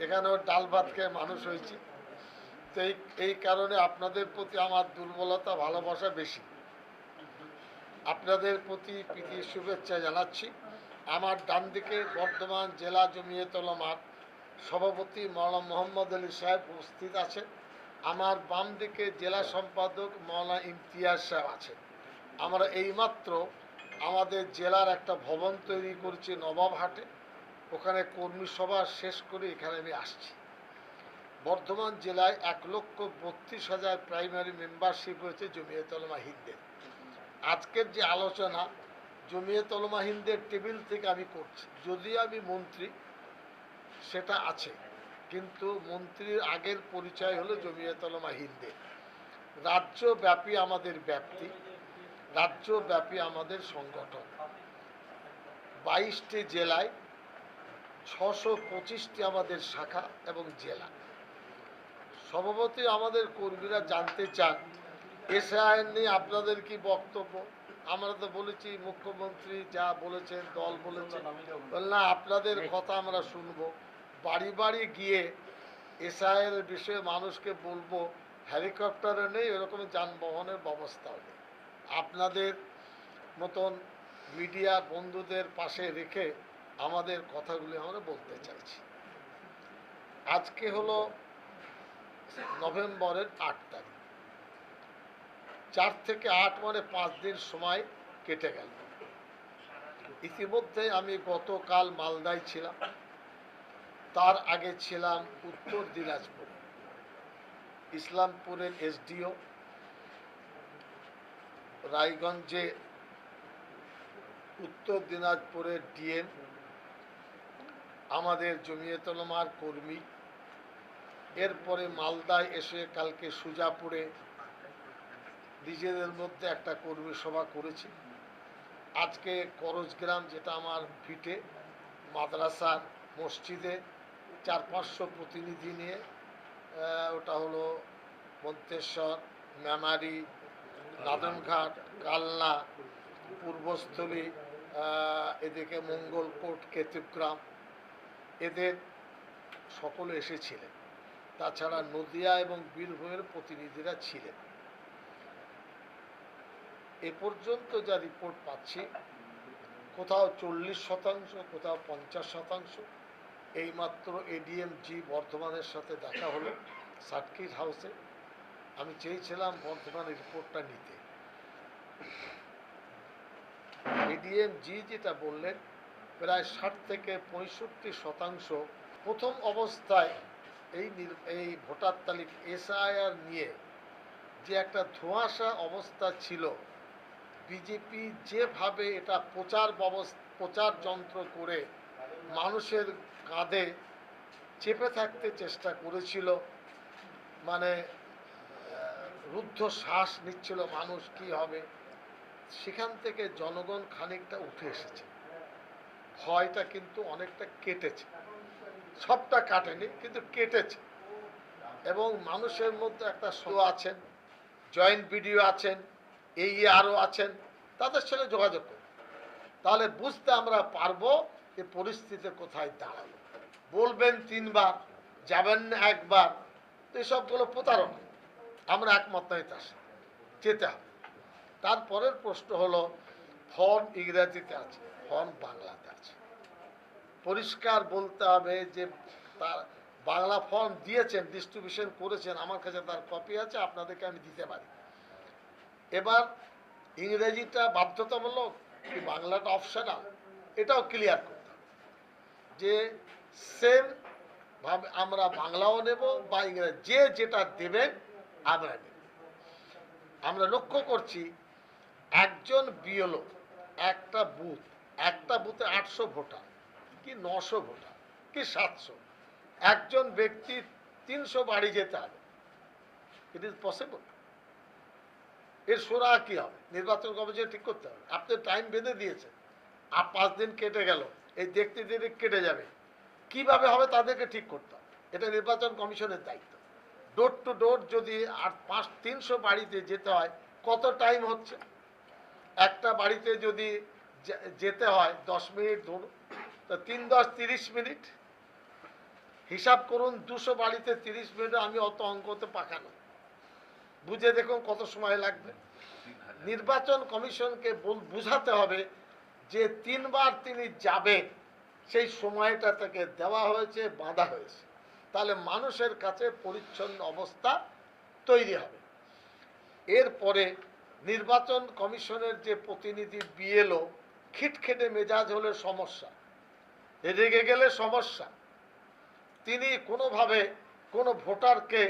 এখানেও ডাল ভাত খেয়ে মানুষ হয়েছি। তো এই কারণে আপনাদের প্রতি আমার দুর্বলতা ভালোবাসা বেশি। আপনাদের প্রতি প্রীতি শুভেচ্ছা জানাচ্ছি। আমার ডান দিকে বর্ধমান জেলা জমিয়তুল উলামার সভাপতি মাওলানা মোহাম্মদ আলী সাহেব উপস্থিত আছেন। আমার বাম দিকে জেলা সম্পাদক মাওলানা ইমতিয়াজ সাহেব আছেন। আমরা এইমাত্র আমাদের জেলার একটা ভবন তৈরি করছি নবাবহাটে, ওখানে কর্মী সভা শেষ করে এখানে আমি আসছি। বর্ধমান জেলায় 1,32,000 প্রাইমারি মেম্বারশিপ হয়েছে জমিয়তুল উলামা হিন্দের। আজকের যে আলোচনা জমিয়তুল উলামা হিন্দের টেবিল থেকে আমি করছি, যদিও আমি মন্ত্রী সেটা আছে, কিন্তু মন্ত্রীর আগের পরিচয় হলো জমিয়তুল উলামা হিন্দের। রাজ্যব্যাপী আমাদের ব্যাপ্তি, রাজ্যব্যাপী আমাদের সংগঠন, 22টি জেলায় 625টি আমাদের শাখা এবং জেলা। সভাপতি আমাদের কর্মীরা জানতে চান এসআইআর নিয়ে আপনাদের কি বক্তব্য। আমরা তো বলেছি মুখ্যমন্ত্রী যা বলেছেন, দল বলেছে, না আপনাদের কথা আমরা শুনবো, বাড়ি বাড়ি গিয়ে এসআইআর বিষয়ে মানুষকে বলবো। হেলিকপ্টারে নেই, এরকম যানবাহনের ব্যবস্থাও নেই। আপনাদের মতন মিডিয়া বন্ধুদের পাশে রেখে আমাদের কথাগুলি আমরা বলতে চাইছি। আজকে হলো নভেম্বরের 8 তারিখ, 4 থেকে 8 মানে 5 দিন সময় কেটে গেল। ইতিমধ্যে আমি গতকাল মালদায় ছিলাম, তার আগে ছিলাম উত্তর দিনাজপুর, ইসলামপুরের এসডিও, রায়গঞ্জে উত্তর দিনাজপুরের ডিএম, আমাদের জমিয়তুল উলামার কর্মী। এরপরে মালদায় এসে কালকে সুজাপুরে নিজেদের মধ্যে একটা কর্মী সভা করেছি। আজকে করজগ্রাম, যেটা আমার ভিটে, মাদ্রাসার মসজিদে 400-500 প্রতিনিধি নিয়ে, ওটা হলো মন্তেশ্বর, মেমারি, নাদনঘাট, কালনা, পূর্বস্থলী, এদিকে মঙ্গলকোট, কেতুগ্রাম, এদের সকলে এসেছিলেন। তাছাড়া নদিয়া এবং বীরভূমের প্রতিনিধিরা ছিলেন। এ পর্যন্ত যা রিপোর্ট পাচ্ছি, কোথাও 40%, কোথাও 50%। এইমাত্র এডিএম জি বর্ধমানের সাথে দেখা হলো সার্কিট হাউসে। আমি চেয়েছিলাম বর্ধমানের রিপোর্টটা নিতে। এডিএম জি যেটা বললেন, প্রায় 60 থেকে 65% প্রথম অবস্থায় এই ভোটার তালিকা এসআইআর নিয়ে যে একটা ধোঁয়াশা অবস্থা ছিল, বিজেপি যেভাবে এটা প্রচার যন্ত্র করে মানুষের কাঁধে চেপে থাকতে চেষ্টা করেছিল, মানে রুদ্ধ শ্বাস নিচ্ছিল মানুষ কি হবে, সেখান থেকে জনগণ খানিকটা উঠে এসেছে। ভয়টা কিন্তু অনেকটা কেটেছে, সবটা কাটেনি কিন্তু কেটেছে। এবং মানুষের মধ্যে একটা আছেন, জয়েন্ট ভিডিও আছেন, এই আরও আছেন, তাদের সাথে যোগাযোগ করুন, তাহলে বুঝতে আমরা পারবো যে পরিস্থিতি কোথায় দাঁড়ালো। বলবেন 3 বার, যাবেন না 1 বার, তো এসবগুলো প্রতারণা। আমরা একমত নই, তার সাথে যেতে হবে। তারপরের প্রশ্ন হলো, ফর্ম ইংরেজিতে আছে, ফর্ম বাংলাতে আছে। পরিষ্কার বলতে হবে যে তার বাংলা ফর্ম দিয়েছেন, ডিস্ট্রিবিউশন করেছেন, আমার কাছে তার কপি আছে, আপনাদেরকে আমি দিতে পারি। এবার ইংরেজিটা বাধ্যতামূলক কি বাংলাটা অপশনাল, এটাও ক্লিয়ার করতে হবে যে সেম ভাবে আমরা বাংলাও নেব বা ইংরেজি, যে যেটা দেবেন আমরা নেব। আমরা লক্ষ্য করছি একজন বিএলও, একটা বুথে 800 ভোটার কি 900 ভোটার কি 700, একজন ব্যক্তি 300 বাড়ি যেতে হবে। It is possible. এর সুরা কি হবে? নির্বাচন কমিশন ঠিক করতে হবে। আপনি টাইম বেঁধে দিয়েছেন, 5 দিন কেটে গেল, এই দেখতে দেখতে কেটে যাবে, কিভাবে হবে তাদেরকে ঠিক করতে হবে। এটা নির্বাচন কমিশনের দায়িত্ব। ডোর টু ডোর যদি 300 বাড়িতে যেতে হয়, কত টাইম হচ্ছে? একটা বাড়িতে যদি যেতে হয় 10 মিনিট ধরুন, তো 3 × 10 = 30 মিনিট। হিসাব করুন 200 বাড়িতে 30 মিনিটে, আমি অত অঙ্কতে পাকা না, বুঝে দেখুন কত সময় লাগবে। নির্বাচন কমিশনকে বুঝাতে হবে যে 3 বার তিনি যাবেন, সেই সময়টা তাকে দেওয়া হয়েছে, বাঁধা হয়েছে, তাহলে মানুষের কাছে পরিচ্ছন্ন অবস্থা তৈরি হবে। এরপরে নির্বাচন কমিশনের যে প্রতিনিধি বিএলও, খিটখেটে মেজাজ হলে সমস্যা, রেগে গেলে সমস্যা, তিনি কোনোভাবে কোনো ভোটারকে